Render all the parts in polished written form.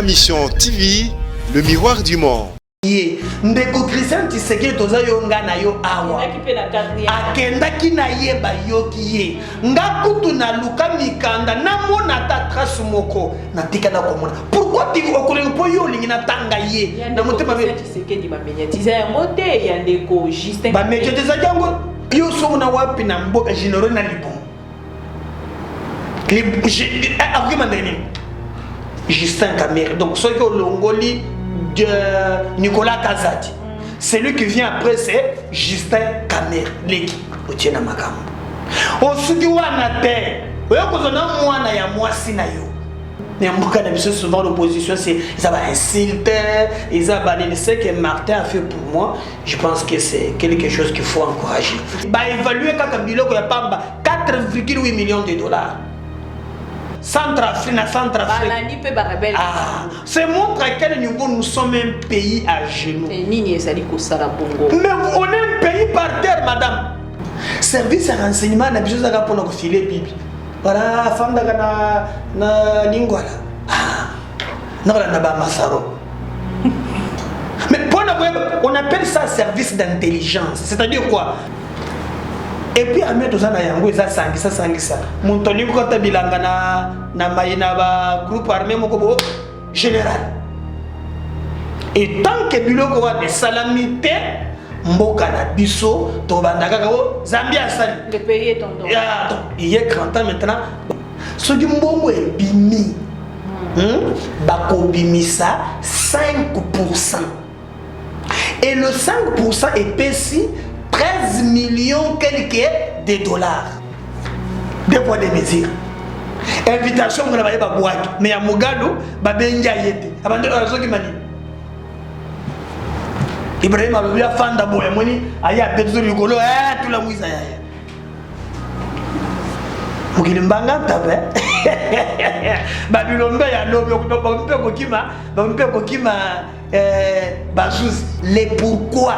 Ma Mission TV, le miroir du monde. Ndeko Christian Tshisekedi toza yo nga na yo awa akendaki na yeba yoki ye nga kutu na luka mikanda na mona ta trace moko na tika na komona pourquoi tu okolenga po yo lingi na tanga ye na motema be Tshisekedi ba médiatiser ya moté ya ndeko Justin ba médiatiser jango yo so na wapi na mboka généraux na libon argument ndeni Justin Camere donc ceux qui ont longoli de Nicolas Kazadi. Celui qui vient après, c'est Justin Camere. L'équipe. Au tien à ma gamme. Au Sukiwana Te. Au Yokozona Mwana ya Mwasi na yo. Mais en beaucoup de souvent l'opposition, c'est ils ont insulté, ils ont balayé. Ce que Martin a fait pour moi, je pense que c'est quelque chose qu'il faut encourager. Bah évaluer quand Kabila ko ya pamba 4,8 millions de dollars. Centrafrique. C'est montre à quel niveau nous sommes un pays à genoux. Mais on est un pays par terre, madame. Service à renseignement, on a besoin de filer Bibi. Voilà, femme na lingua là. Mais on appelle ça service d'intelligence. C'est-à-dire quoi? Et puis à mettre ça yango eza sangisa montoni ko ta bilanga na mayina ba groupe armé moko général et tant que biloko wa de salamité mboka na biso to bandaka ko Zambia sali le pays est tombé donc il y a 30 ans maintenant ce du mbongo est bimi bako bimisa 5% et le 5% est payé 13 millions quelques de dollars. Deux poids de mesure. Invitation on va ba boaki mais ya Mogalo ba benja yete. Abande razo ki mani. Ibrahim abia fanda boya moni aya bezo ligolo tout la muisa ya. Mukilimbanga tabe. Babilombe ya lobi okutoba mpe kokima bazuz les pourquoi.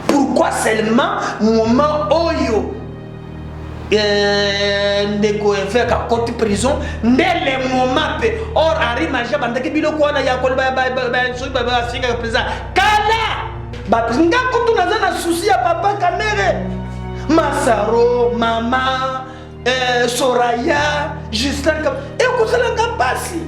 Pourquoi seulement moment oyo ndeko faire ka côté prison dès le moment pe or ari maja bandaki biloko wana ya kolba so ba finga président kala ba nga kutu naza na souci ya papa Camere Masaro mama Soraya Justin et ko sala ngapasi.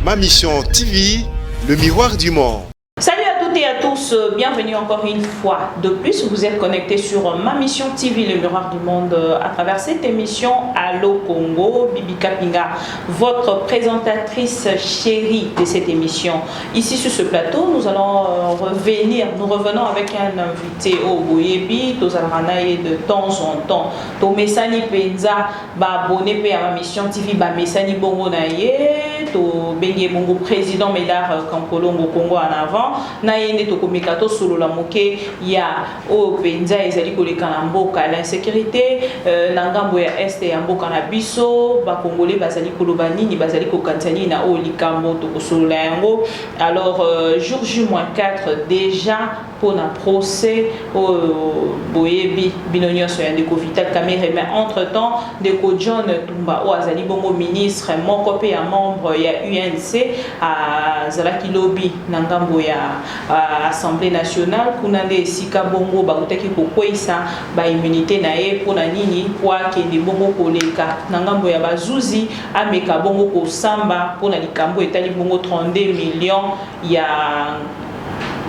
Ma Mission TV, le miroir du monde. Salut à toutes et à tous, bienvenue encore une fois de plus. Vous êtes connectés sur Ma Mission TV, le miroir du monde, à travers cette émission Allo Congo. Bibi Kapinga, votre présentatrice chérie de cette émission. Ici sur ce plateau, nous allons revenons avec un invité au Boyebi, Tozalranaye de temps en temps. Tomesani Penza, abonné à Ma Mission TV, Mesani Bongo Naye, to Benye Bongo président Médard Kamkolongo Congo en avant. Na yende to komikato solo la moke ya o penza ezali koleka na mboka l'insécurité na ngambo ya este ya mboka na biso ba congolais bazali koloba nini bazali kokantani na o likambo to kosolo yango. Alors jour J-4 déjà pour un procès au Boyebi Binonio so ya ndeko Vital Camere, mais entre temps ndeko John Tumba o azali bongo ministre moko pe ya membre ya UNC a zalaki lobby na ngambo ya Assemblée nationale kuna nde sika bongo bakutaki kokwesa ba immunité na ye pona nini kwa kende bongo koleka na ngambo ya bazuzi ameka bongo kosamba pona likambo etali bongo 32 millions ya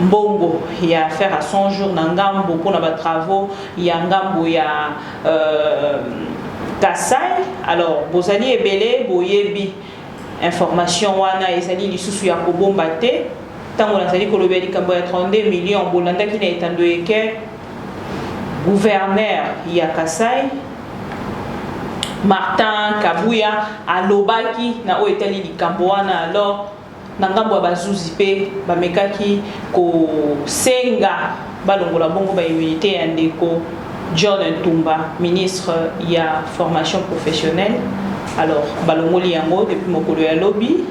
mbongo ya faire à 100 jours na ngambo pona ba travaux ya ngambo ya Kasai. Alors bozali ebele boyebi information wana ezali lisusu ya kobomba te tango nazali koloba likambo ya 32 millions bolandaki na etando eke gouverneur ya Kasai Martin Kabuya alobaki na o etali likambo wana. Alors na ngambo ya bazuzi pe bamekaki ko senga balongola bongo ba immunité ya ndeko John Tumba, ministre ya formation professionnelle. Alors balongoli yango depuis mokolo ya lobby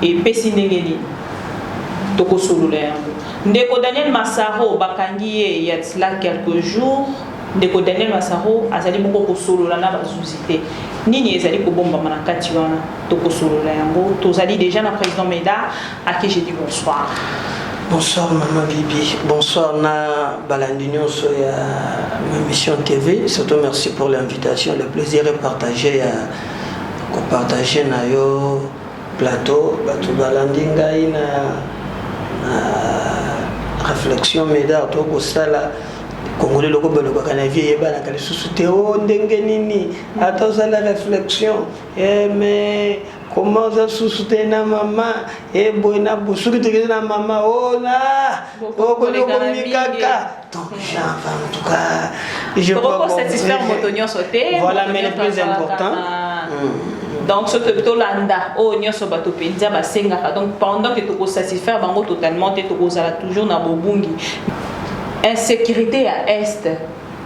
et pesi ndengeli toko solo yango. Ndeko Daniel Massaro bakangi il y a cela quelques jours. Ndeko Daniel Massaro azali moko ko solo la na bazuzité. Nini ezali ko bomba manakati wana to ko solo la yango. Tozali déjà na président Meda à qui j'ai dit bonsoir. Bonsoir Maman Bibi, bonsoir na Balandinio sur ma mission TV. Surtout merci pour l'invitation, le plaisir est partagé à partager na yo plateau, batou Balandinga na réflexion Meda to ko sala Congolais loko belo kana vie ba na kali susute o ndenge nini ata la réflexion mais comment ça susute na maman et boina busuri te na maman oh là boko le komikaka donc en tout cas je peux satisfaire motonio sauté voilà mais le plus important donc ce que Tolanda oh nyoso bato penza basenga donc pendant que tu ko satisfaire bango totalement tu ko sala toujours na bobungi. Insécurité à Est,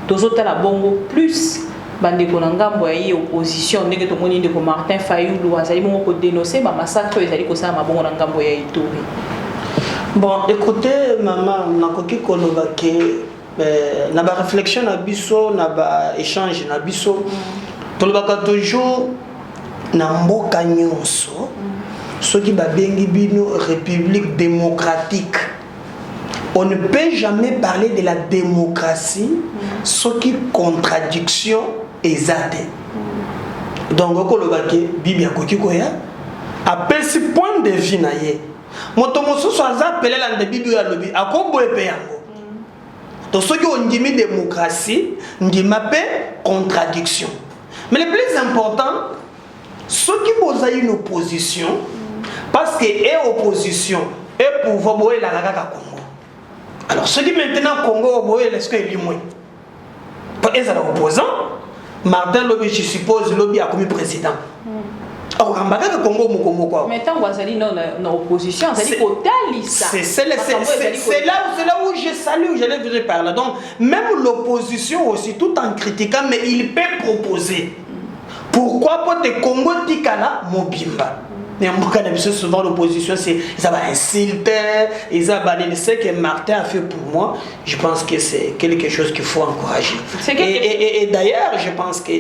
tous la bongo plus bande konangambo ya opposition ndenge to moni ndeko Martin Fayulu azali bongo ko dénoncer ba massacre ezali ko sa mabongo na ngambo ya Ituri. Bon, écoutez maman nakoki koloba ke na ba réflexion na biso na ba échange na biso tolobaka toujours na mboka nyonso soki ba bengi bino république démocratique. On ne peut jamais parler de la démocratie ce qui contradiction exacte. Donc, Bibi Akokikoya appelle ce point de vue. Motomoso soit appelé la Bibi Alobi, à Kobo et Péango. Donc, ce qui on dit démocratie, on dit contradiction. Mais le plus important, ceux qui posent une opposition, parce que est opposition, et pouvoir boire la Gaga Congo. Alors, ceux qui maintenant Congo, est-ce qu'il est moins? Ils sont opposants. Martin Lobby, je suppose, Lobby a commis président. Or, en bas de Congo, mais tant que vous allez dans l'opposition, vous allez c'est là où je salue, où j'allais vous parler. Donc, même l'opposition aussi, tout en critiquant, mais il peut proposer. Pourquoi pour te Congo Tikala, Mobimba? Mais souvent l'opposition, ça va insulter, ce que Martin a fait pour moi, je pense que c'est quelque chose qu'il faut encourager. Et d'ailleurs, je pense que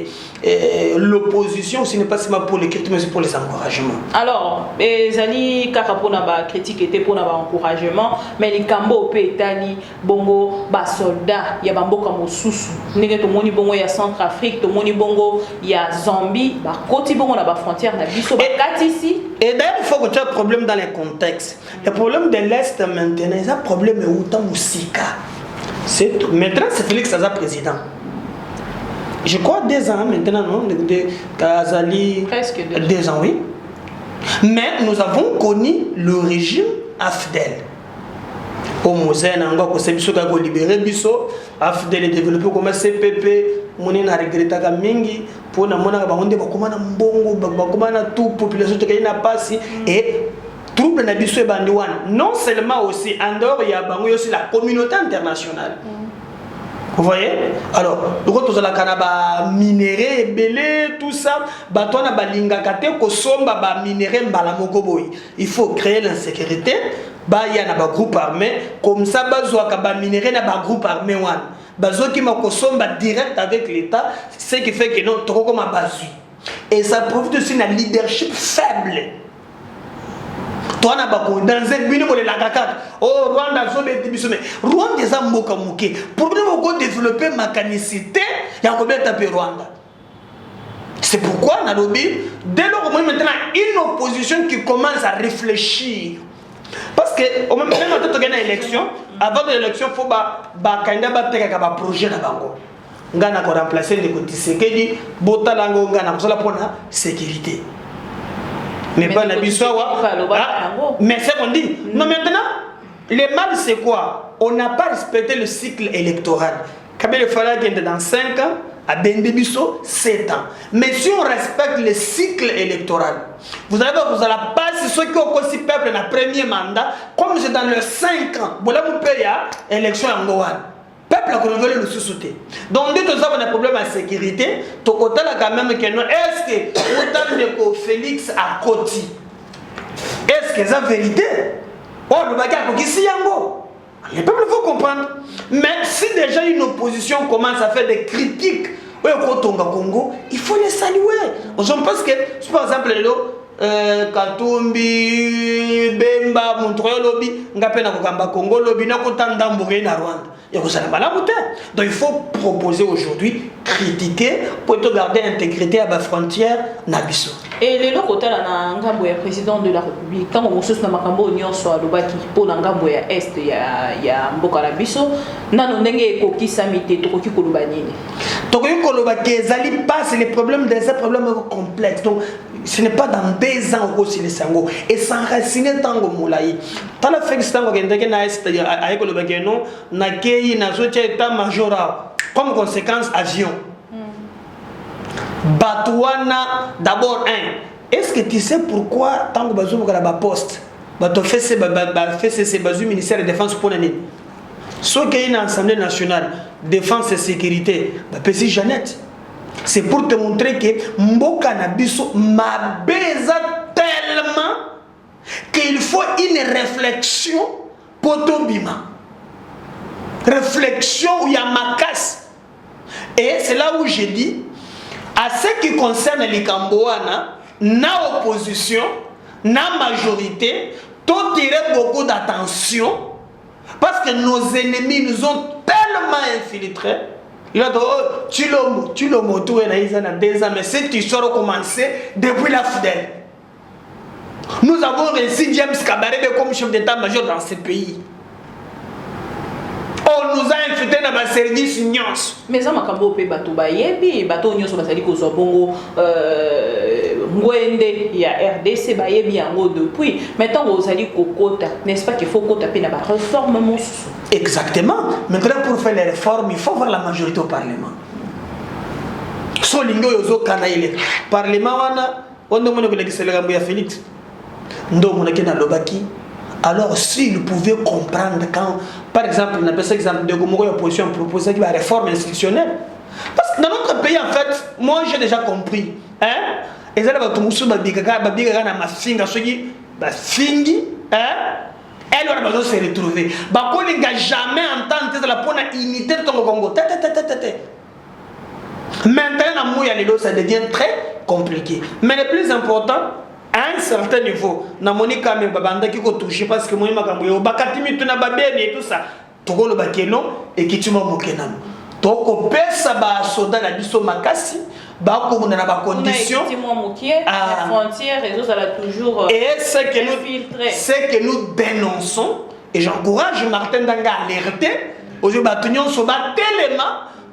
l'opposition, ce n'est pas seulement pour les critiques, mais aussi pour les encouragements. Alors, Zali Kakapona critique était pour encouragement, mais les Cambo Pétali, Bongo, soldats, il y a Bambo comme Soussou, il y a Centrafrique, il y a Zambie, Côte Bongo, la frontière, ici. Et d'ailleurs, il faut que tu aies un problème dans les contextes. Le problème de l'Est maintenant, il y a un problème où tu as Moussika. Maintenant, c'est Félix Saza président. Je crois 2 ans maintenant, non? De Kazali. Presque 2 ans, oui. Mais nous avons connu le régime AFDEL. Au Moselle, on a libéré Bisso. AFDEL est développé comme CPP. On a regretté que mingi pour na mona ba onde ba komana mbongo ba komana toute population to kayina pasi et trouble na biso e bandi wana non seulement aussi en dehors il y a bango aussi la communauté internationale. Vous voyez? Alors, quand on a kanaba minéré belé tout ça, ba to na balinga kate ko somba ba minéré mbala moko boy. Il faut créer l'insécurité, ba ya na ba groupe armé comme ça ba zo ka ba minéré na ba groupe armé wana. Bazoki makosomba direct avec l'État, ce qui fait que non, trop comme un basu. Et ça profite aussi d'un leadership faible. Toi, dans un but de la CACAC, oh, Rwanda, Rwanda est un moka mouké. Pour nous développer ma canicité, il y a combien de temps Rwanda? C'est pourquoi, Nalobi, dès lors, maintenant, une opposition qui commence à réfléchir. Parce que au même temps que tu as une élection, avant l'élection, il faut que projet na bango. Ngana ko remplacer les Tshisekedi, botalango ngana ko la pour la sécurité. Mais pas la bisowa. Mais c'est qu'on dit. Non maintenant, le mal c'est quoi? On n'a pas respecté le cycle électoral. Kabila fallait qu'il dans 5 ans. À Bendebiso, 7 ans. Mais si on respecte le cycle électoral, vous allez voir, vous allez passer ceux qui ont aussi peuple dans le premier mandat, comme c'est dans les 5 ans. Voilà mon pays, élection en Gohan. Peuple a renouvelé le sous-souté. Donc, dès que ça, on a un problème de sécurité, tu as quand même que non. Est-ce que autant de Félix à Koti, est-ce que c'est la vérité? Oh, le bagage, qui s'y yango. Les peuples, il faut comprendre. Mais si déjà une opposition commence à faire des critiques au Congo, il faut les saluer. Je pense que, par exemple, Katumbi, Bemba, Montreux, Lobby, Ngapena Kokamba Congo, Lobby, Nakotanda Mboué, na Rwanda. Donc il faut proposer aujourd'hui, critiquer, pour garder l'intégrité à la frontière Nabiso. Et les locaux na ngambo ya président de la République tant que na makambo nyonso alobaki pour na ngambo ya est ya mboka na biso nano ndenge ekokisa mite tokoki koloba nini tokoki koloba ke ezali pas c'est les problèmes des problèmes complexes donc ce n'est pas dans 2 ans aussi les sango et s'enraciner tango moulayi tala Félix tango kendeke na est ay koloba ke non na kei na zotia état major comme conséquence avion. Batouana, d'abord, est-ce que tu sais pourquoi tant que Bazou a la poste, Bato fait ses Bazou ministère de défense pour l'année. Ce qui est une assemblée nationale, défense et sécurité, Pessi Jeannette. C'est pour te montrer que Mboka Nabiso m'a baisé tellement qu'il faut une réflexion pour ton bima. Réflexion où il y a ma casse. Et c'est là où j'ai dit. À ce qui concerne les Cambouana, na opposition, na majorité, tout tirer beaucoup d'attention parce que nos ennemis nous ont tellement infiltrés. Il a dit, oh, tu le moto et naïsa na 2 ans, mais cette histoire a commencé depuis la fidèle. Nous avons réussi James Kabarebe comme chef d'état-major dans ce pays. On nous a infiltrés dans ma service nyons. Mais ça m'a cambo pe bato ba yebi bato nyonso basali ko zo bongo ngwende ya RDC ba yebi yango depuis maintenant vous allez kokota n'est-ce pas qu'il faut kota pe na ba réforme mon. Exactement. Maintenant pour faire les réformes, il faut voir la majorité au parlement. So lingo yozo kana ile parlement wana on demande que l'excellent Gambo ya Félix. Ndo monaki na lobaki. Alors, s'ils pouvaient comprendre quand, par exemple, on appelle ça exemple de Gomoro opposition proposait la réforme institutionnelle. Parce que dans notre pays, en fait, moi j'ai déjà compris. Hein? Et ça, elle va se retrouver. On n'a jamais entendu la unité de ton Congo. Maintenant, ça devient très compliqué. Mais le plus important, à un certain niveau, na monika me babanda qui ko toucher parce que moi makambo yo bakatimi tuna babeni et tout ça. Toko lo bakeno et kituma mokenano. Toko pesa ba soda na biso makasi ba ko na ba condition. La frontière réseau ça l'a toujours et c'est que nous dénonçons et j'encourage Martin Danga à alerter aux batunyon so ba tellement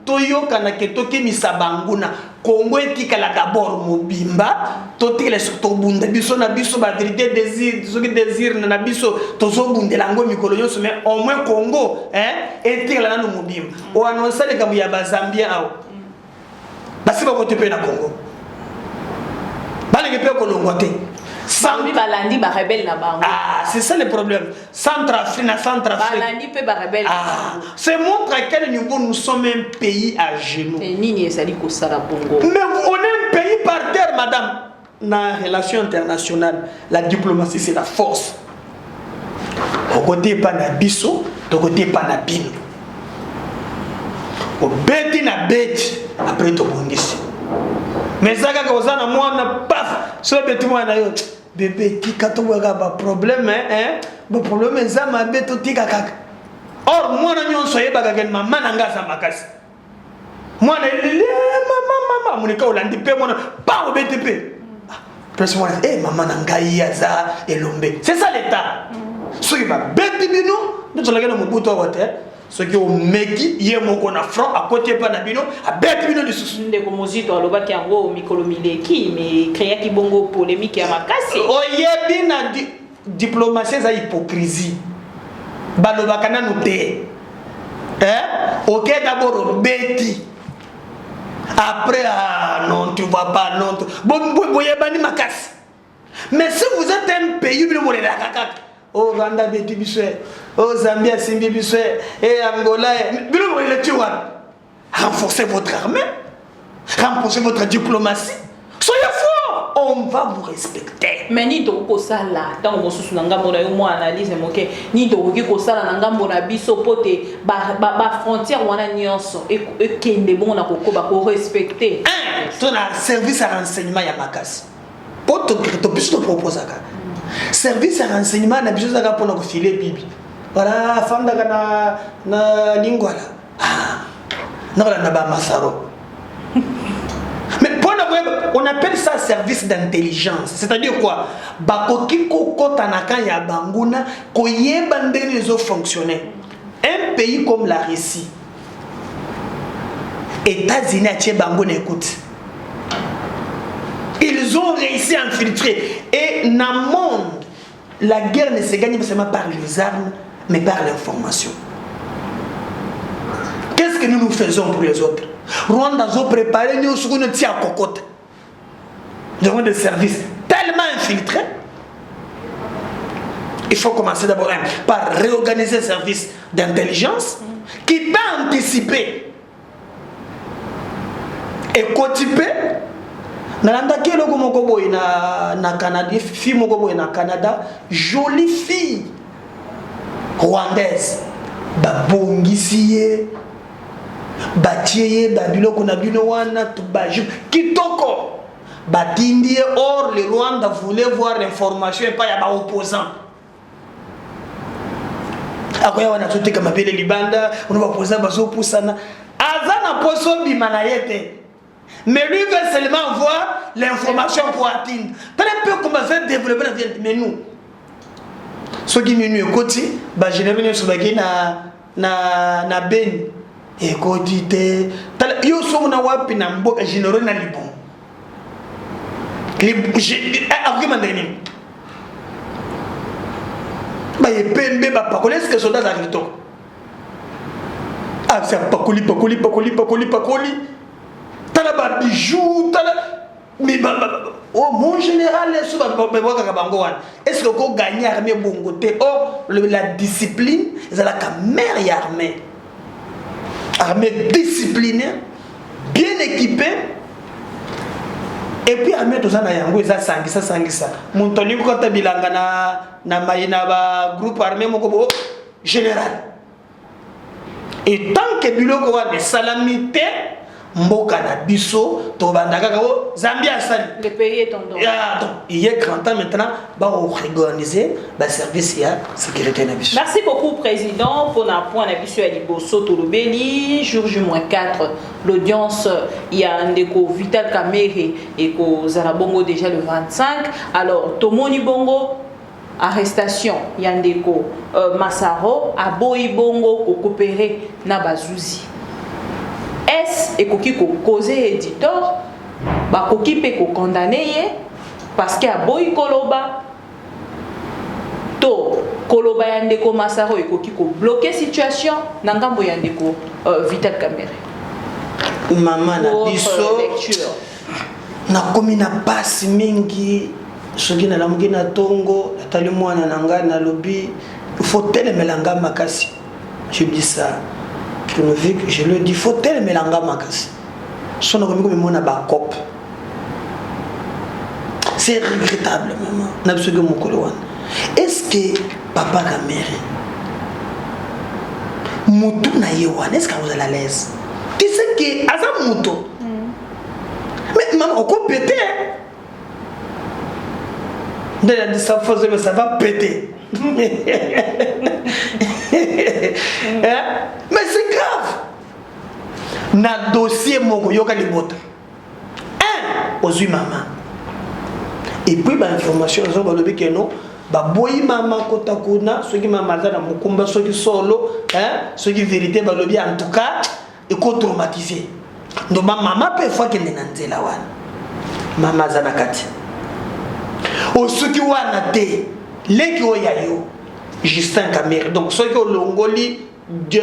Toyo kanake toki misabanguna Congo etikala d'abord mobimba totikala surtout bunda biso na biso ba vérité désir soki désir na biso tozo bundela ngo mikolo nyonso mais au moins Congo etikala na mobimba o annoncer le kambu ya ba Zambien awo basi ba kote pe na Congo balenge pe ko longote Sambi balandi ba rebelle na bango. Ah, c'est ça le problème. Centrafrique. Balandi pe ba rebelle. Ah, c'est montre à quel niveau nous sommes un pays à genoux. Et nini esali ko sala bongo. Mais on est un pays par terre, madame. Dans la relation internationale, la diplomatie c'est la force. Au côté pas na biso, au côté pas na bino. Au beti na beti après to bongisi. Mais ça quand on a moi na paf, sur beti moi na yo. Bébé, qui a un problème, le problème est ça, ma bête, tika kaka. Or, moi, je suis un maman, moi, maman, mon école, on dit, moi, pas au BTP. Plus moi, maman, yaza, et l'ombe. C'est ça l'état. Ce qui va bête, nous sommes mon bout à terre. Ce qui est au Meki, il y a mon front à côté de Nabino, à bête de sous. De Komozito, à l'Oba qui a un Mikolo Mileki, mais créé qui bongo polémique à ma casse. Oh, il y a bien diplomatie, c'est hypocrisie. Baloba kana nous té. Ok, d'abord, Betty. Après, ah non, tu vois pas, non. Bon, bani ma casse. Mais si vous êtes un pays, vous voulez la caca. Oh, Rwanda, Betty Bissoué. Oh, Zambia, Simbi Bissoué. Et Angola. Vous voulez le tuer. Renforcez votre armée. Renforcez votre diplomatie. Soyez forts. on va vous respecter. Mais ni to ça là, tant on sous nanga mona yo mo analyse moke ni to ko ça nanga mona biso pote ba frontière wana nyonso e kende bon na ko ba ko respecter. Ton service à renseignement ya makasi. Poto to biso to proposer ka. Service à renseignement na biso za ka pona ko filer bibi. Voilà fanda kana na lingwala. Non la ba masaro. Mais on appelle ça service d'intelligence. C'est-à-dire quoi? Bakoki koko tanaka ya banguna koyeba ndenge les autres fonctionner. Un pays comme la Russie, États-Unis à banguna écoute. Ils ont réussi à infiltrer. Et dans le monde, la guerre ne se gagne pas seulement par les armes, mais par l'information. Qu'est-ce que nous faisons pour les autres? Rwanda a préparé nous sur une tia cocotte. Nous avons des services tellement infiltrés. Il faut commencer d'abord par réorganiser un service d'intelligence qui peut anticiper et cotiper. Na Canada, fille na Canada, jolie fille rwandaise, babongisiye, batiye, babiloko na bino wana, tubaju, kitoko, batindie. Or le Rwanda voulait voir l'information et pas y a pas opposant. Akoya wana sote kama bele libanda, on va poser bazo pusana, azana poso bimanayete. Mais lui veut seulement voir l'information pour atteindre. Très peu comme ça développer la vie. Mais nous, ceux qui nous écoutent, je vais venir sur na ben et côté yo so na wapi na mboka généraux na libon. Argument dernier. Ba yepembe ba pakole ce que soldats arrivent to. Ah c'est pakoli. Tala ba bijoux, tala mais oh mon général est-ce que vous gagnez armée bongoté? Or la discipline c'est la meilleure armée disciplinée, bien équipée. Et puis armée tout ça na yango eza sangisa montoni ko ta bilanga na mayina ba groupe armé moko général. Et tant que biloko wa salamité mboka na biso to bandaka ko Zambia sali le pays est en danger. Donc il est grand temps maintenant ba organiser ba service ya sécurité na biso. Merci beaucoup président pour un point na biso ya liboso tolobeli jour J-4 l'audience il y a ndeko Vital Kamerhe et ko Zarabongo déjà le 25. Alors tomoni bongo arrestation yandeko Masaro a boyi bongo ko coopérer na bazuzi. Est-ce et koki ko causer éditeur ba koki pe ko condamner parce que a boyi koloba to koloba yandeko Masaro et koki ko bloquer situation na ngambo yandeko Vital Kamerhe. Maman na biso na komi na passe mingi soki na lamuki na tongo atali mwana na ngai na lobi il faut telemela nga makasi. Je dis ça je le dis, il faut telemela nga makasi. Sono komi komi mona ba cop. C'est regrettable maman. Na biso ke mokolo wana. Est-ce que papa Kamerhe mutu na ye wana est-ce que vous allez à l'aise? Tu sais que aza mutu. Mais maman on peut péter. Ça va péter. Mais c'est grave. Na dossier moko yoka libota. Aux maman. Et puis ba information zo ba lobi keno ba boyi maman kota kuna soki maman za na mukumba soki solo soki vérité ba lobi en tout cas et ko traumatisé. Donc maman peut fois qu'elle na nzela wana. Maman za na kati. O soki wana te leki oyayo Justin Kamerhe. Donc ceux qui ont longoli de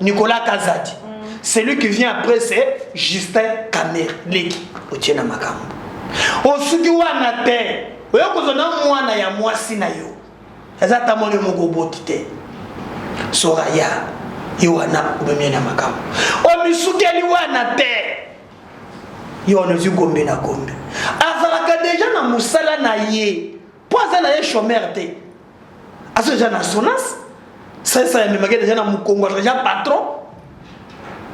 Nicolas Kazadi. Celui qui vient après c'est Justin Kamerhe leki otiena makambo. O soki wana te oyo kozona mwana ya mwasi na yo. Ezata mole moko botite. Soraya yowana ubemena makambo. O misuki ali wana te. Yo no zigombe na kombe. Azalaka déjà na musala na ye pour ça na ye chômeur te aso déjà na sonas ça me m'a déjà na mukongo déjà patron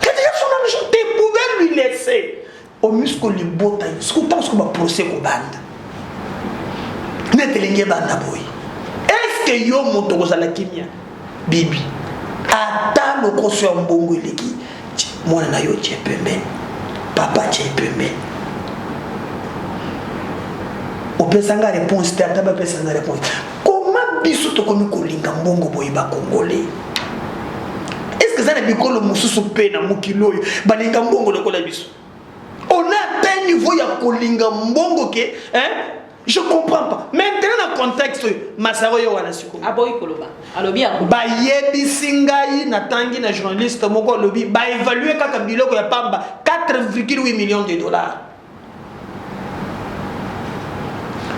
que déjà son argent te pouvait lui laisser au muscle le bota ce que tant ce que va procès ko banda netelinge banda boy est-ce que yo moto ko sala kimia bibi ata le koso mbongo ileki mwana na yo tchepembe papa tchepembe opesanga réponse te ata ba pesanga réponse comment biso to komi kolinga mbongo boy ba congolais est-ce que ça na bikolo mususu pe na mukilo yo balinga mbongo lokola biso on a atteint niveau ya kolinga mbongo ke hein. Je comprends pas. Maintenant, dans le contexte, Masaro Yowana Suko. Aboy Koloba. Alobi a ba yebi singai na tangi na journaliste moko lobi ba évaluer kaka biloko ya pamba 4,8 millions de dollars.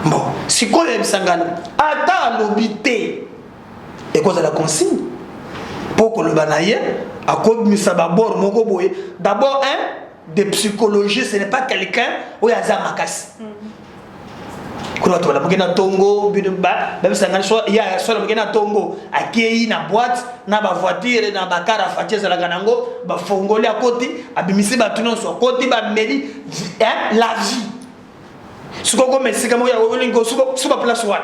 Bon, si quoi ya sangana ata lobi te et cause la consigne pour que le banaye a comme misababor moko boye d'abord de psychologie ce n'est pas quelqu'un où ya za makasi. Kuna tola mugena tongo bidumba ba bisanga so ya so mugena tongo akei na boîte na ba voiture na ba car afatier za lango ba fongoli akoti abimisi ba tuno so koti ba meri la vie suko ko mesika mo ya olingo suko place wa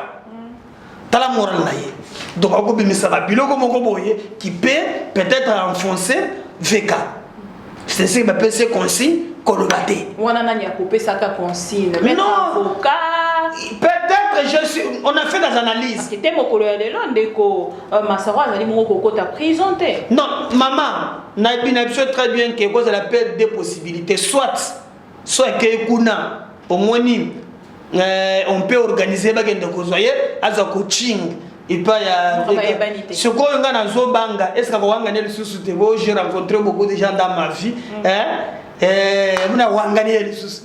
tala moral na ye donc ako bimisa ba biloko moko boye qui peut-être enfoncer VK c'est ce que ba PC consigne kolobate wana nani ya kopesa ka consigne mais avocat peut-être on a fait des analyses. Parce que t'es mon collègue de l'Ondeko, Masaro a dit mon coco t'a présenté. Non, maman, n'a bien très bien que cause la perte des possibilités. Soit que kuna au moins on peut organiser bagage de causoyer as a coaching et pas ya ce qu'on a dans Zobanga. Est-ce qu'on va gagner le sous de vous? J'ai rencontré beaucoup de gens dans ma vie. On a gagné le sous.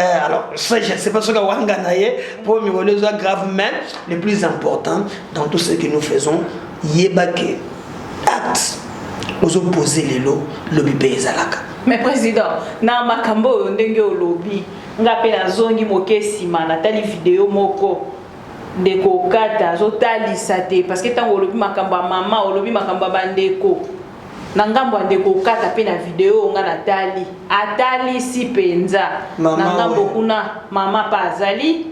Alors, ça, je ne sais pas ce que Wanganaye pour me voler grave, mais le plus important dans tout ce que nous faisons, yebake acte aux opposés les lots, lobby paysalaka. Mais président, na makambo ndenge o lobby, ngape na zongi moke sima na tali vidéo moko ndeko kata zo tali sate parce que tant o lobby makambo mama o lobby makambo bandeko. Nangambo ndeko kata pe na vidéo nga natali atali si penza nangambo kuna mama pa azali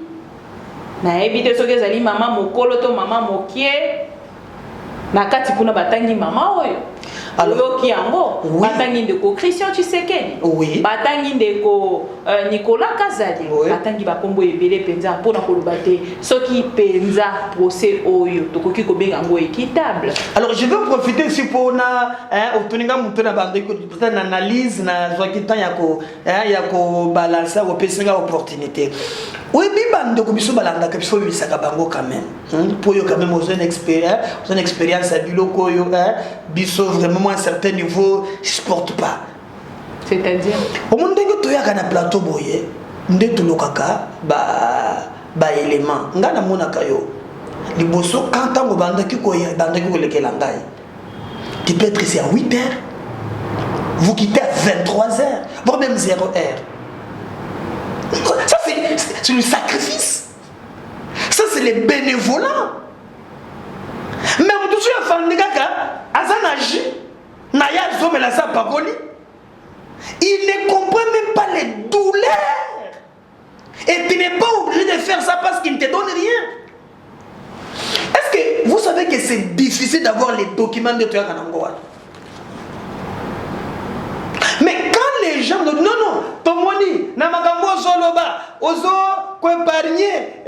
na ebite soki ezali mama mokolo to mama mokie na kati kuna batangi mama oyo oyoki yango batangi ndeko Christian Tshisekedi batangi ndeko Nicolas Kazadi batangi bakombo ebele penza mpona koloba te soki penza procès oyo tokoki kobenga yango équitable. Alors je vais profiter ici pour obtenir une analyse na zokitan yako balancer ko pesinga opportunité. Oui bibande ko biso balanga ka biso bisaka bango quand même. Pour yo quand même aux une expérience à biloko yo biso vraiment à un certain niveau je supporte pas. C'est-à-dire au monde que to yaka na plateau boye nde to lokaka ba élément ngana monaka yo liboso quand tango bandaki ko lekela ngai tu peux être ici à 8h vous quittez à 23h voire même 0h. Ça c'est le sacrifice, ça c'est le bénévolat. Même tout ce qui est fait azanaji naya zomela sa pakoli il ne comprend même pas les douleurs et tu n'es pas obligé de faire ça parce qu'il ne te donne rien. Est-ce que vous savez que c'est difficile d'avoir les documents de Toya Kanangoa? Mais quand les gens disent non, Tomoni, Namagambo Zoloba, Ozo, ko épargner,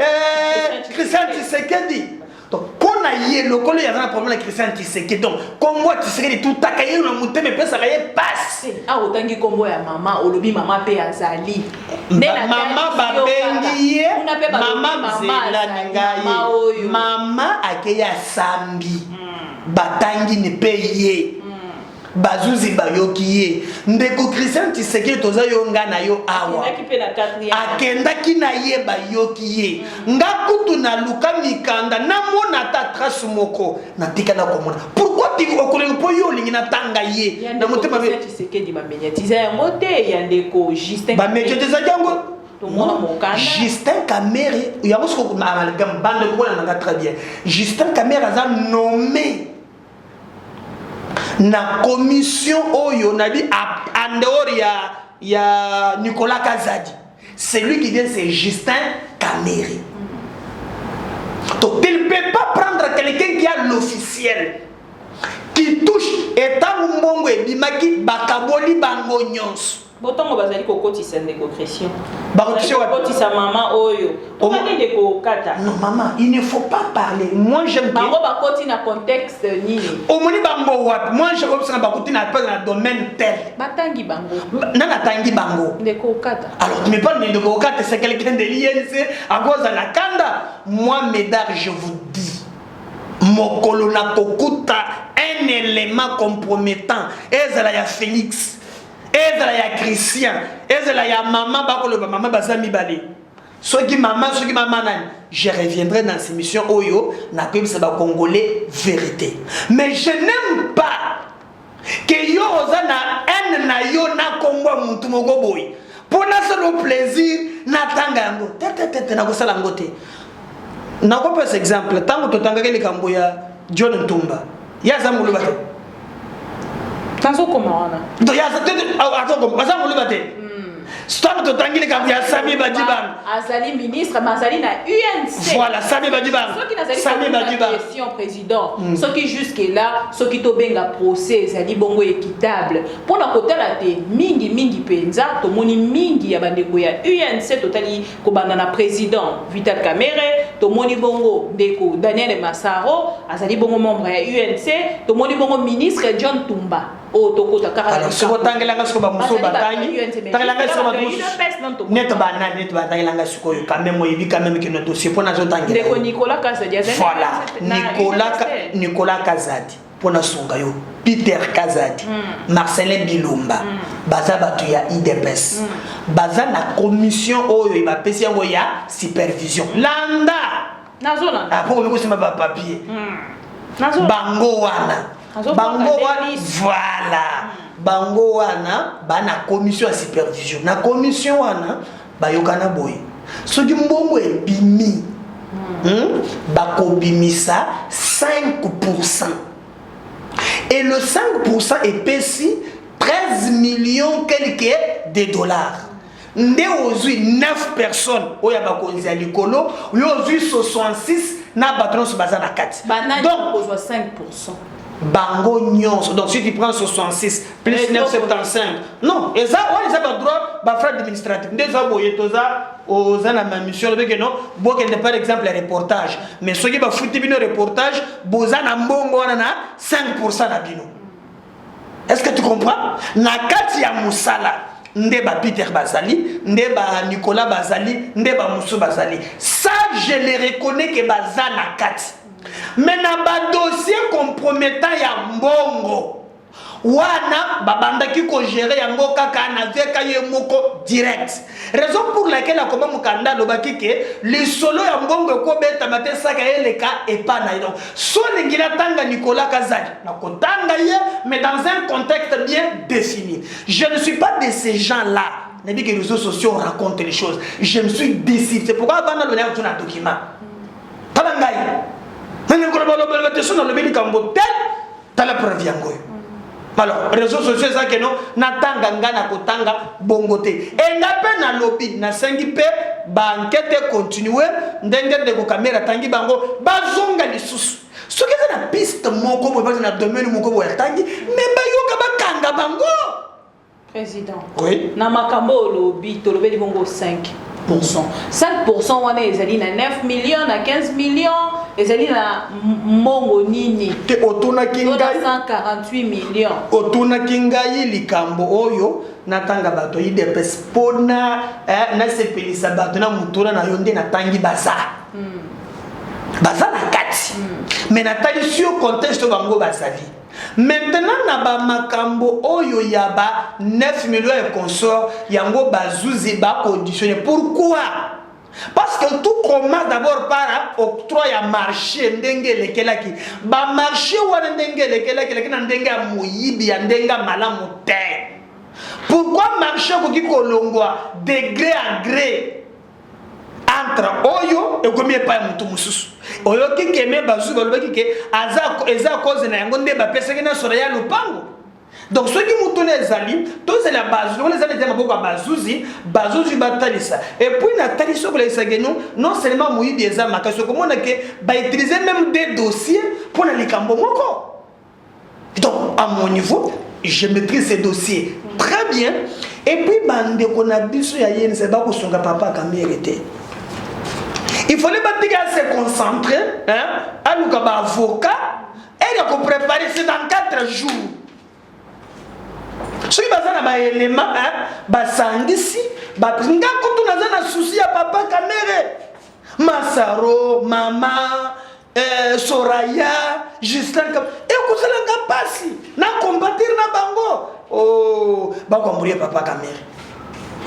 Christian Tshisekedi. Donc, pour naïe, le collègue a un problème avec Christian Tshisekedi. Donc, comme moi, Tshisekedi, tout a caillé, on a monté, mais ça va passer. Ah, autant que comme moi, maman, ou le maman paye Azali. Maman babengi, maman accueille Sambi. Batangi ne paye. Bazuzi bayoki ndeko Christian Tshisekedi toza yo nga na yo awa akenda kina ye bayoki ngakutu na luka mikanda na mona ta trace moko na tikana komona pourquoi tu okolenga po yo lingi na tanga ye na motema Tshisekedi ba médiatiser yango te ya ndeko Justin ba médiatiser yango Justin Kamere, il y a aussi un bande très bien. Justin Kamere a nommé na commission Oyo Nabi en dehors il y a Nicolas Kazadi. Celui qui vient c'est Justin Kamere. Donc il ne peut pas prendre quelqu'un qui a l'officiel, qui touche état mbongo et bimaki bakaboli bango nyonso. Botongo bazali kokoti sende kokression. Bakotisi kokoti sa maman oyo. Omani de kokata. Non maman, il ne faut pas parler. Moi j'aime bien. Bango bakoti na contexte nini. Omoni bango wat. Moi je veux ça bakoti na pas dans domaine tel. Batangi bango. Nana tangi bango. De kokata. Alors tu me parles de kokata, c'est quelqu'un de l'INC à cause de la kanda. Moi mesdames, je vous dis mokolo na kokuta un élément compromettant. Ezala ya Félix. Ezala ya Christian, ezala ya maman bakolo ba maman bazami bale. Soki maman nani, je reviendrai dans ces missions oyo na peuple c'est ba congolais vérité. Mais je n'aime pas que yo ozana en na yo na kombo mutu moko boy. Pour na solo plaisir na tanga yango. Tete na ko sala ngote. Na ko pesa exemple, tango to tanga ke likambo ya John Ntumba. Ya zamulu bate. Tanzo komana. Do ya attends, bazam le bate. Stop to tangile ka ya Sami Badibang. Azali ministre, Mazali na UNC. Voilà, Sami Badibang. Sami Badibang. Question président. Ce qui jusque là, ce qui to benga procès, zali bongo équitable. Pour na kotala te mingi penza, to moni mingi ya bandeko ya UNC totali ko banana président Vital Kamerhe, to moni bongo ndeko Daniel Massaro, azali bongo membre ya UNC, to moni bongo ministre John Tumba. Oh, tokota kara. Alors, ce tangela sur ba muso batangi. Tangela sur ba muso. Net tangela sur quand même moi quand même que notre dossier pour na zotangela. Ndeko Nicolas Kazadi. Voilà, Nicolas Kazadi. Pour na songa yo. Peter Kazadi. Marcelin Bilumba. Baza batu ya IDPS. Baza na commission oyo ba pesi yango ya supervision. Landa. Nazona. Ah pour le coup c'est ma papier. Nazona. Bango wana. Bango wana voilà. Bango wana bana commission de supervision. Na commission wana bayokana boy. So di mbongo ebimi. Bakobimisa 5%. Et le 5% est payé 13 millions quelques de dollars. Nde ozui 9 personnes oya bakonzi ya likolo, yo ozui 66 na patron sur bazar na 4. Donc on 5%. Bango nyonso. Donc si tu prends 66 plus 975. Non, et ça on les a pas droit ba frais administratifs. Déjà boye toza aux ana ma mission le que non, bo que par exemple les reportages. Mais ceux qui ba futi bino reportage, bozana mbongo wana na 5% na bino. Est-ce que tu comprends? Na kati ya musala ndeba Peter Bazali, ndeba Nicolas Bazali, ndeba Moussou Bazali. Ça je les reconnais que bazana kati. Mais na ba dossier compromettant ya mbongo wana babandaki ko gérer yango kaka na veka ye moko direct. Raison pour laquelle a comme mukanda lobaki ke le solo ya mbongo ko beta mate saka eleka epana donc so ngila tanga Nicolas Kazadi na kotanga ye mais dans un contexte bien défini. Je ne suis pas de ces gens-là. On dit que les réseaux sociaux racontent les choses. Je me suis décidé. C'est pourquoi avant de donner un document. Alors, réseaux sociaux, c'est ça que non, natanga ngana kotanga bongote. Et n'a pas na lobby, na sengi pe, ba enquête continuer, ndenge de ko caméra tangi bango, bazonga lisusu. Ce qui est la piste moko bo na domaine moko bo tangi, mais ba yoka ba kanga bango. Président. Oui. Na makambo lobby, to lobby bongo 5%. 5% wana ezali na 9 millions na 15 millions ezali na mongo nini te otuna kingai 148 millions otuna kingai likambo oyo natanga bato IDPS pona na sepelisa bato na mutuna na yonde na tangi baza baza na kati mais natali sur contexte bango bazali. Maintenant na ba makambo oyo ya ba 9 millions et consort yango bazuzi ba conditionné. Pourquoi? Parce que tout commence d'abord par octroi ya marché ndenge lekelaki. Ba marché wana ndenge lekelaki na ndenge moyibi ya ndenge malamu te. Pourquoi marcher qui kolongwa degré à gré entre Oyo et combien pas mutu mususu? Oyo qui keme bazu baloba ki ke eza cause na yango nde ba pesa na soraya lupango. Donc ceux qui mutu les zali, tous c'est la base, les zali tema boko bazuzi batalisa. Et puis na taliso ko la isageno non seulement moyi des amakaso comme on a que ba utiliser même des dossiers pour na likambo moko. Donc à mon niveau, je maîtrise ces dossiers très bien. Et puis bande qu'on a biso ya yene c'est pas ko songa papa kamere était. Il fallait pas se concentrer, hein, à nous comme avocat, et il faut préparer, c'est dans 4 jours. Ce qui est un élément, basangisi, nga kutu nazana souci à papa kamere, Masaro, Mama, Soraya, Justin, et on se l'a passé, na combattre na bango, oh, ba mourir papa kamere.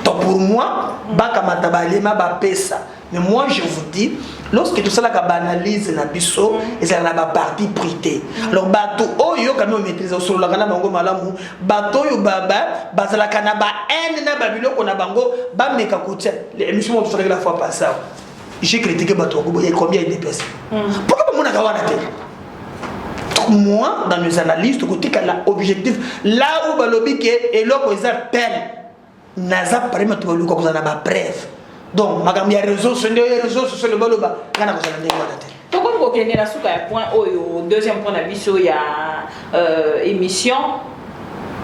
Donc pour moi, baka matabalema ba pesa. Mais moi je vous dis, lorsque tout ça la banalise na biso, et ça na ba parti prité. Alors bato oyo quand même maîtriser sur la kana bango malamu, bato yo baba, bazala kana ba haine na babilo kona bango, ba meka kotia. L'émission on fait la fois passée. J'ai critiqué bato il y a combien de personnes. Pourquoi pas mon akawana te? Moi dans mes analyses, de côté qu'elle a objectif là où balobi que et l'autre est tel. Naza parima tu baluko ko na ba preuve. Donc magambi ya réseaux sociaux le baloba kana ko na ndenge wadate. To comme ko kende na suka ya point oyo deuxième point na biso ya émission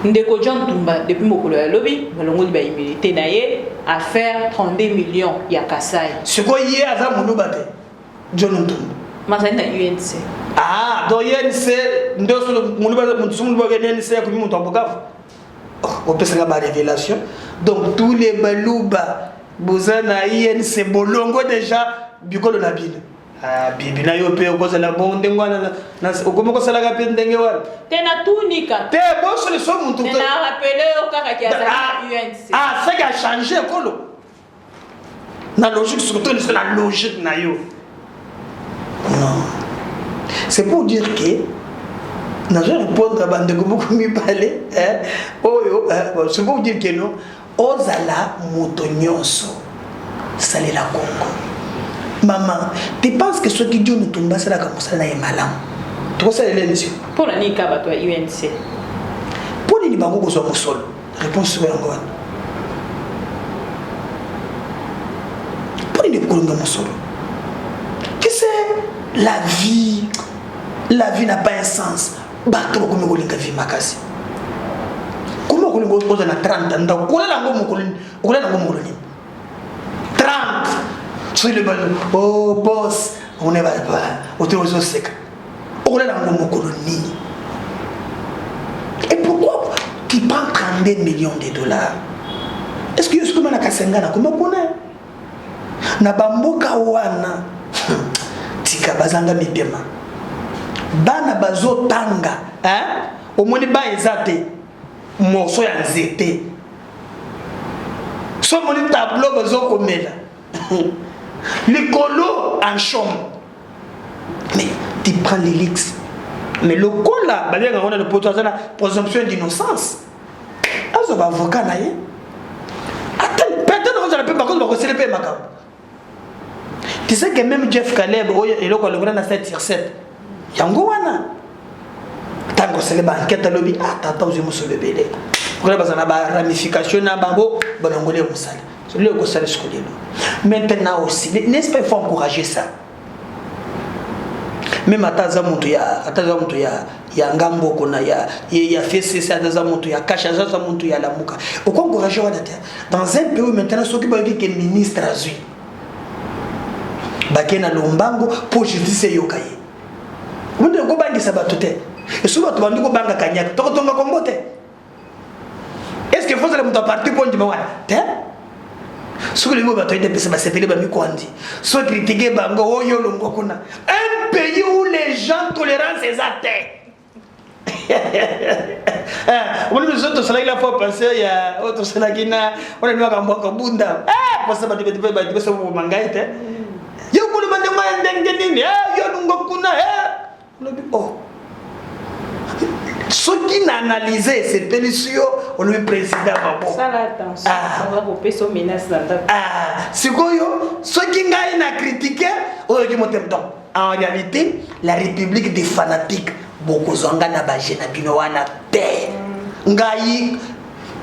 ndeko John Tumba depuis mokolo ya lobi balongoli ba immunité na ye à faire 32 millions ya Kasai. Ce ko yé aza munu bate John Tumba. Masani na UNC. Ah, do UNC ndo so munu ba munu ba UNC ya kubi muto bokavu. On peut se faire ma révélation. Donc tous les balouba bozana INC bolongo déjà bikolo na bino. Ah bibi na yo pe okoza la bonde ngwana na okomoko sala ka pe ndenge wala. Tena tunika. Te bo solution muntu. Tena rappeler au kaka ki azali UNC. Ah ça qui a changé kolo. Na logique surtout la logique na yo. Non. C'est pour dire que je vais répondre à bande beaucoup mi parler hein c'est pour dire que non ozala motonyonso salé la Congo maman tu penses que ce qui dit nous tombe c'est la comme ça na malam tu sais l'émission pour la nika bato UNC pour ni bango ko so musolo réponse sur yango pour ni ko ngo musolo qui c'est la vie n'a pas un sens. Bato ko me kolinga vi makasi. Comment ko lingo poza na 30 ans ndako kola nango mokolini, kola nango mokolini. 30. Tu le bal. Oh boss, on est pas. Autorisation sec. Kola nango mokolini. Et pourquoi tu prends 32 millions de dollars? Est-ce que je suis na kasenga na comment connaît? Na bamboka wana. Tika bazanga mitema. Bana bazo tanga hein omoni ba ezate morceau ya nzete so moni tableau bazo komela likolo en chambre mais tu prends l'élix mais le cola ba bien on a le potentiel la présomption d'innocence azo ba avocat na ye attends peut-être on a pas cause ba ko célébrer makam tu sais que même Jeff Caleb et le ko le na 7/7 yango wana tango sele ba enquête lobi tata uzi musobebele kola bazana ba ramification na bango banongole musala celui ko sala skolelo maintenant aussi n'est-ce pas il faut encourager ça même ataza muntu ya ngambo kona ya FCC ataza muntu ya kasha ataza muntu ya lamuka on encourager wana dans un pays maintenant ceux qui ba que ministre azui bakena lombango pour justice yokaye. Vous ne pouvez pas dire ça. Et souvent, tu vas dire que tu Kanyaka. Tu vas dire que est-ce qu'il faut que tu partir pour dire que ce que les mots vont te dire, c'est que tu vas soit critiquer Bango, un pays où les gens tolèrent ces athées. On nous autres, cela il a fait passer, il y a autre cela qui n'a, on a dit que Bunda. Pour ça, tu vas dire que vous mangaïte. Il y a beaucoup de gens qui ont dit, oh. Ceux qui n'analysent ces pénitions, on le président Babo. Ça là, attention, ça va couper son menace dans ta... C'est quoi ceux qui n'ont critiqué, en réalité, la République des fanatiques, beaucoup zonga na baje na bino wana te. Ngai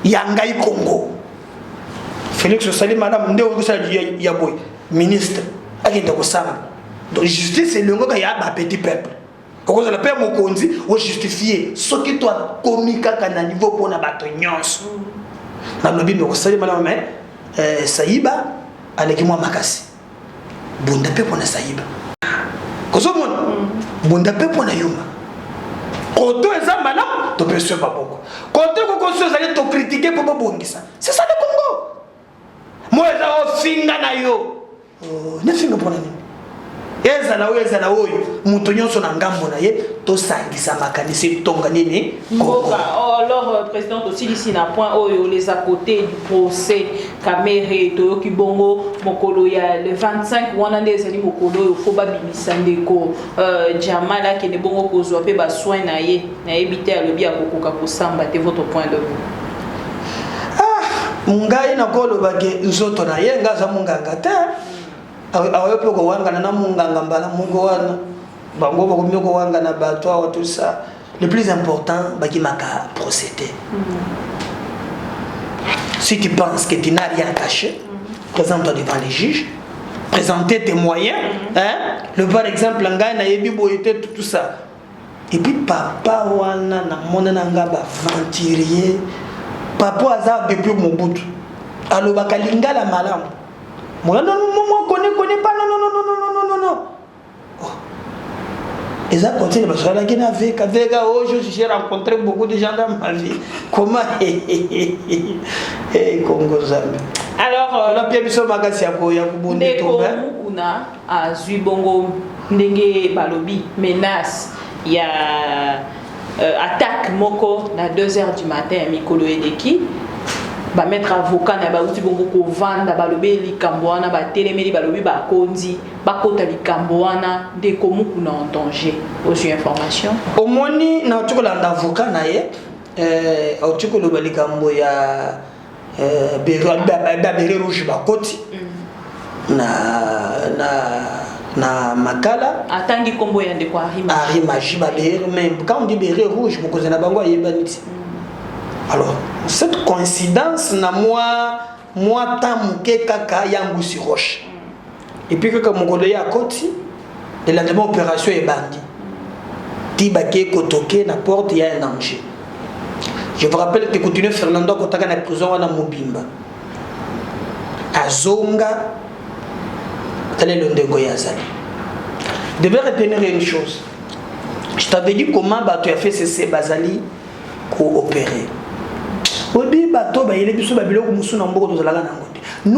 yangai Congo. Félix Osali madame nde okusala ya boy ministre akenda kosamba. Donc justice c'est le ngoko ya ba petit peuple. Okoza la paix mokonzi o justifier ce qui toi commis kaka na niveau pona bato nyonso. Na lobi ndo kosali madame mais Saïba aleki mwa makasi. Bunda pe pona Saïba. Kozomona bunda pe pona yuma. Koto ezamba na to peswe pas beaucoup. Koto ko konso zali to critiquer pour bongisa. C'est ça le Congo. Moi za finga na yo. Ne finga pona nini? Eza na oyo muto nyonso na ngambo na ye to sangisa makanisi tonga nini Mboka. Alors président aussi ici na point oyo les à côté du procès Kamere to Kibongo mokolo ya le 25 wana ndezali mokolo yo fo ba bimisa ndeko Jamala ke ne bongo kozwa pe ba soin na ye na ebité alobi akokoka kosamba te votre point de vue. Ngai na kolo bake nzoto na ye ngaza munganga te. Awepo ko wanga na munganga mbala mungo wana bango bako myoko wanga na bato wa tout ça. Le plus important baki maka procéder. Si tu penses que tu n'as rien caché, présente-toi devant les juges, présenter tes moyens, hein? Le par exemple ngai na yebi boyete tout ça. Et puis papa wana na mona nanga ba venturier. Papa aza depuis Mobutu. Alors bakalinga la malamu. Moi non connais pas non. Oh. Et ça continue parce que là qui avec j'ai rencontré beaucoup de gens dans ma vie. Comment Congo Zambie. Alors la pierre biso makasi ya kubonde tombe. Kuna azui bongo ndenge balobi menace ya attaque moko na 2h du matin mikolo edeki. Ba mettre avocat na ba uti bongo ko vanda ba lobe likambo wana ba telemeli ba lobi ba kondi ba kota likambo wana de komu kuna en danger aux informations au moni na tuko la avocat na ye au tuko lo likambo ya bere rouge ba koti na makala atangi kombo ya ndeko Arima jiba bere même quand on dit bere rouge beaucoup na bango yebaniti. Alors, cette coïncidence na moi tamuke kaka yangu si roche. Et puis que mon collègue à côté, le lendemain opération est bandit. Tibake kotoke na porte il y a un danger. Je vous rappelle que continue Fernando kotaka na prison wana Mobimba. Azonga tale le ndego yazali. Devez retenir une chose. Je t'avais dit comment tu as fait cesser Bazali coopérer. Nous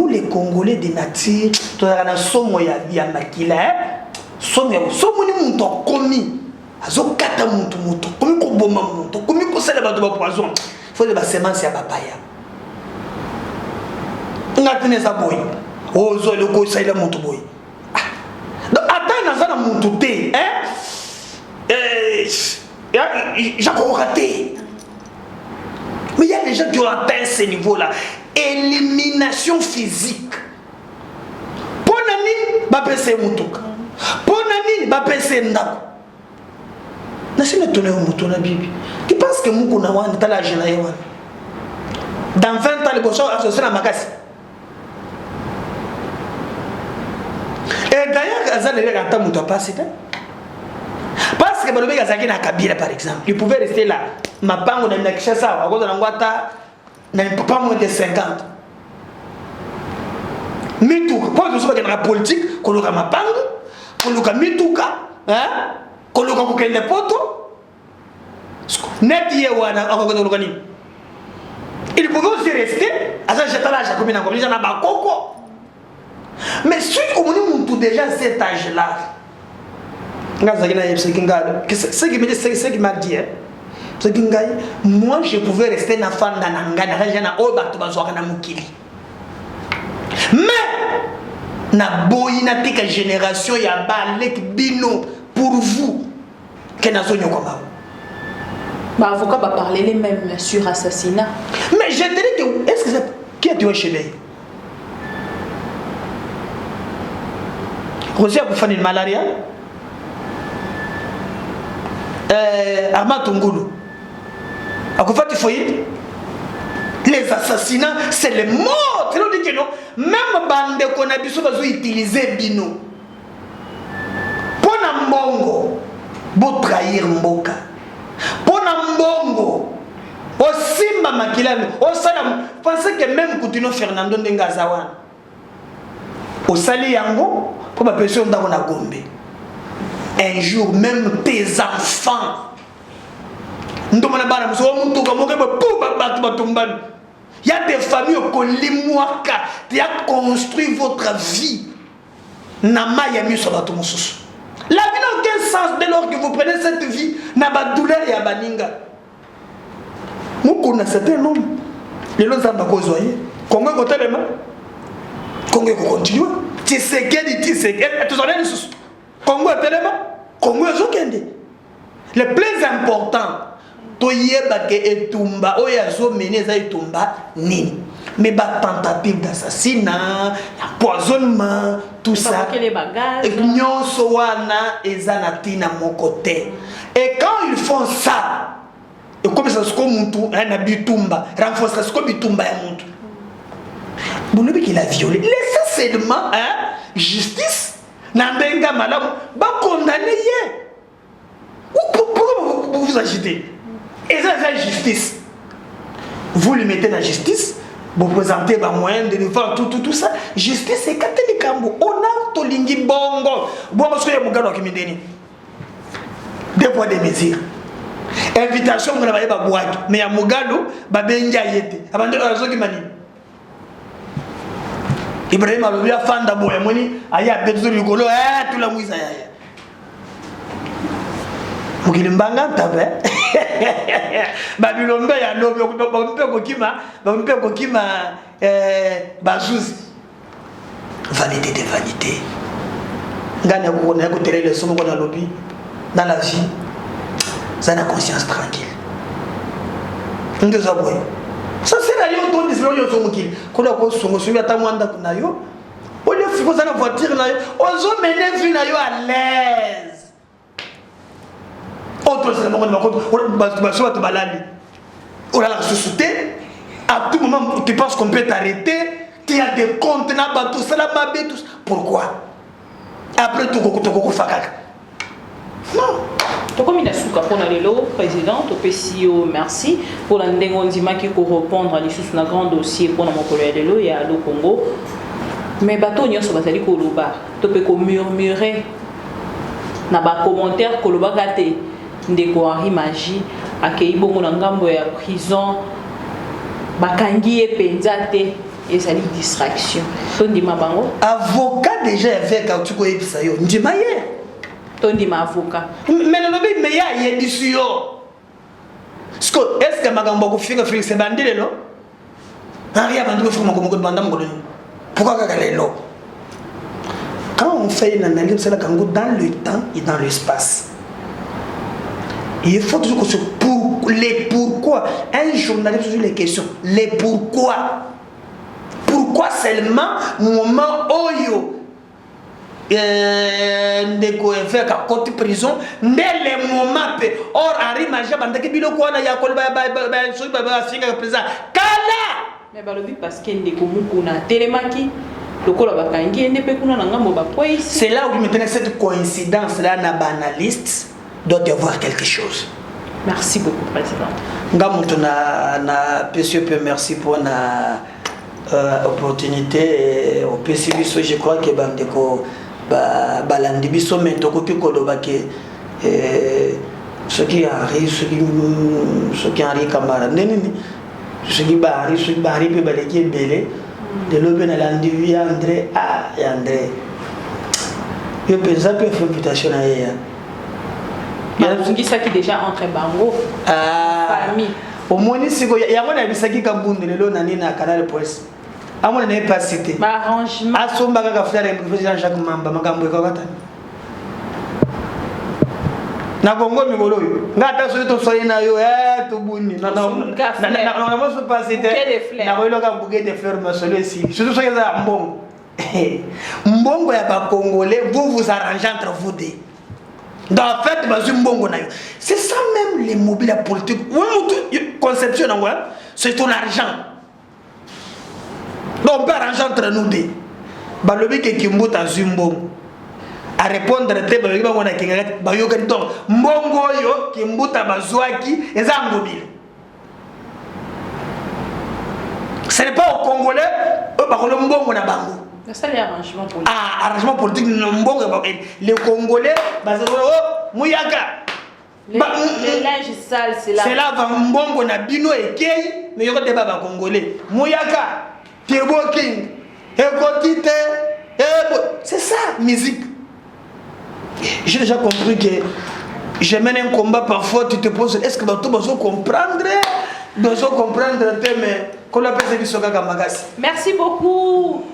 les Congolais de nature, somo ya makila, somo ni muntu komi, azokata muntu komi ko boma muntu, komi ko sala bato ba poison. Faut de ba semence ya papaya. Ngatine sa boy. Ozo le ko sala muntu boy. Donc attends na muntu te, j'ako raté. Mais il y a des gens qui ont atteint ce niveau-là. Élimination physique. Ponani, ba pese mutuka. Ponani, ba pese ndako. Nasi me tonne au mutuna bibi. Qui pense que muku na wana tala jena yewana. Dans 20 ans les bosso associés à makasi. Et d'ailleurs, azan les gars mutu passer. Parce que Balobé Gazaki na Kabila par exemple, il pouvait rester là. Ma pango na Kishasa, à cause de l'Angwata, n'a pas moins de 50. Mitou, pas que ce soit dans la politique, qu'on a ma pango, qu'on a Mitouka, hein, qu'on a coquin de poto. Net yewana, on va organiser. Il pouvait aussi rester, à ça j'étais là, j'ai commis dans le j'en ai coco. Mais si on tout déjà cet âge-là, ce qui m'a dit, moi je pouvais rester dans la femme mais na boyina tika génération ya balek bino pour vous que na zonyo comme Bah, avocat va parler les mêmes sur assassinat. Mais je te dis que, est-ce que c'est... Qui a tué Chebei? Rosia pour faire une malaria? Armand Tungulu. À quoi tu fais? Les assassinats, c'est les morts. Tu dis que non. Même bande qu'on a besoin d'utiliser bino. Pour Mbongo, pour trahir Mboka. Pour Mbongo, au Simba Makilano, au Salam. Pensez que même Coutinho Fernando Ndengazawan, au Sali Yango, pour ma personne dans la Gombe. Un jour, même tes enfants. Il y a des familles qui ont construit votre vie. La vie n'a aucun sens dès lors que vous prenez cette vie. N'a pas de douleur et à baninga. Nous connaissons un homme. Les gens sont pas causoyés. Congo est tellement. Congo continue. Tu sais qu'elle dit, tu sais qu'elle est toujours là. Congo est tellement. Congo est aucun. Le plus important. Toyeba ke etumba oyazo meneza etumba nini mais ba tentative d'assassinat, empoisonnement, tout ça nyonso wana ezana tina mon côté. Et quand ils font ça et comme ça comme muntu na bitumba renforcer ce comme bitumba ya muntu bolobi qu'il a violé laissez seulement justice na benga malamu ba condamner ye pourquoi vous vous agitez? Et ça, c'est la justice. Vous lui mettez la justice, vous présentez les moyens de faire tout ça. Justice, c'est catholique. On a tolingi bongo. Bon, parce qu'il y a mon gars qui me dit deux poids, des mesures. Invitation, on va y avoir boîte. Mais il y a mon gars qui yete. Avant de faire qui m'a dit. Ibrahim a levé à fan d'abord. Il y a besoin de rigolo. Tout la mouise. Pour qu'il m'banga tape. Babylombe ya lobi bampe kokima bazouzi vanité de vanité ngana ko na ko télé le somo ko na lobi dans la vie ça na conscience tranquille ndezo boy ça c'est là yo to dislo yo somo ki ko na ko songo somi ata mwanda kuna yo o le fiko ça na voiture na yo ozo mener vie na yo à l'aise. Autre c'est le moment de balali. On a la société. À tout moment, tu penses qu'on peut t'arrêter. Tu as des comptes, tout ça, tout ça. Pourquoi? Après tout, tu fakak. Non. Comme il a souka pour le président, au PCO, merci pour la ndengondima qui peut répondre à l'issue sur un grand dossier pour mon collègue de l'eau et à l'eau Congo. Mais bateau n'y a pas de koloba. Tu peux murmurer. Na ba commentaire koloba gâté. Ndeko Henri Magie akei bongo na ngambo ya prison bakangi epenzate et ça dit distraction tondima bango avocat déjà avec autuko yebisa yo ndima ye tondima avocat mais le lobby mais ya yebisi yo est-ce que magambo ko finga Félix bandile lo Henri abandu ko finga ko banda ngolo pourquoi kakalelo quand on fait une analyse c'est là kango dans le temps et dans l'espace. Il faut toujours que pour les pourquoi. Un journaliste sur les questions. Les pourquoi. Pourquoi seulement moment oyo ndeko faire à côté prison dès les moments or Henri Magie bandaki biloko wana ya kolba so ba finga président kala mais balobi parce que ndeko mukuna telemaki lokola bakangi ndepé kuna na ngambo ba kwei. C'est là où maintenant cette coïncidence là na banaliste doit y avoir quelque chose. Merci beaucoup, Président. Merci pour l'opportunité. Au PCB, je crois que ceux qui arrivent, ceux qui arrivent camarades, ceux qui arrivent, ceux qui arrivent, de l'eau, André, André. Je pense que je fais une invitation à qui ça qui déjà entre bango famille au moins si il y a un bisaki kabunde lelo na nina canal presse amona n'est pas cité ba arrangement asomba kaka faire le président Jacques Mamba makambo ekakata na Congo mikolo yo ngata so to soye na yo to buni na moi so passer na koyelo ka bouquet de fleurs mais celui-ci surtout soye za mbongo mbongo ya ba congolais vous arrangez entre vous deux. Dans la fête, c'est ça même les mobiles politiques. Conception, c'est ton argent. Donc on peut arranger entre nous deux. Le but est qu'il y a Zumbo. À répondre à tes mbongo yo qui mbuta bazwaki et ça mobile. Ce n'est pas au Congolais, le mbongo na bango. C'est l'arrangement politique. Ah, arrangement politique, les Congolais, Mouyaka. Les linges sales, c'est là. C'est là, Mbongo na bino et Kei, mais il y a des babas Congolais. Mouyaka, Turbo King, Ekotite, c'est ça, musique. J'ai déjà compris que je mène un combat parfois, tu te poses, est-ce que tu vas comprendre? Merci beaucoup.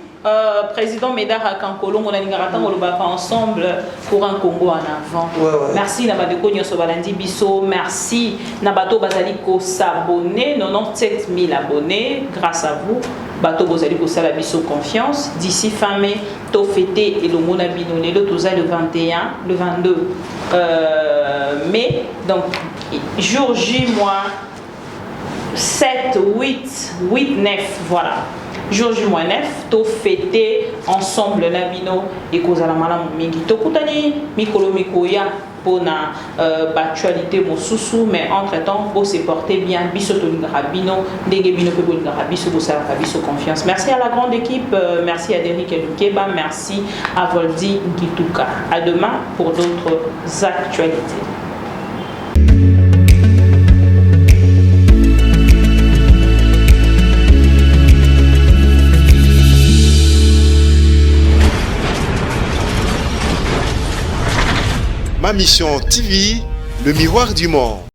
Président Médard Kankolo, on a ensemble pour un Congo en avant. Merci Nabadeko Nyosobalandi Bisso. Merci Nabato Bazaliko s'abonner, 97 000 abonnés. Grâce à vous, Bato Bazaliko Salabiso confiance. D'ici fin mai, to fêté et le Mona Binone, le 21, le 22 mai. Donc, jour J, mois 7, 8, 9, voilà. Jour J, mois 9, to fêté ensemble Nabino et Kozala Mingi. To Koutani, Mikolo Mikoya. Pour l'actualité mosusu, mais entre-temps, pour se porter bien, Rabino, confiance. Merci à la grande équipe, merci à Derrick Elukeba, merci à Voldi Gituka. À demain pour d'autres actualités. Ma mission TV, le miroir du monde.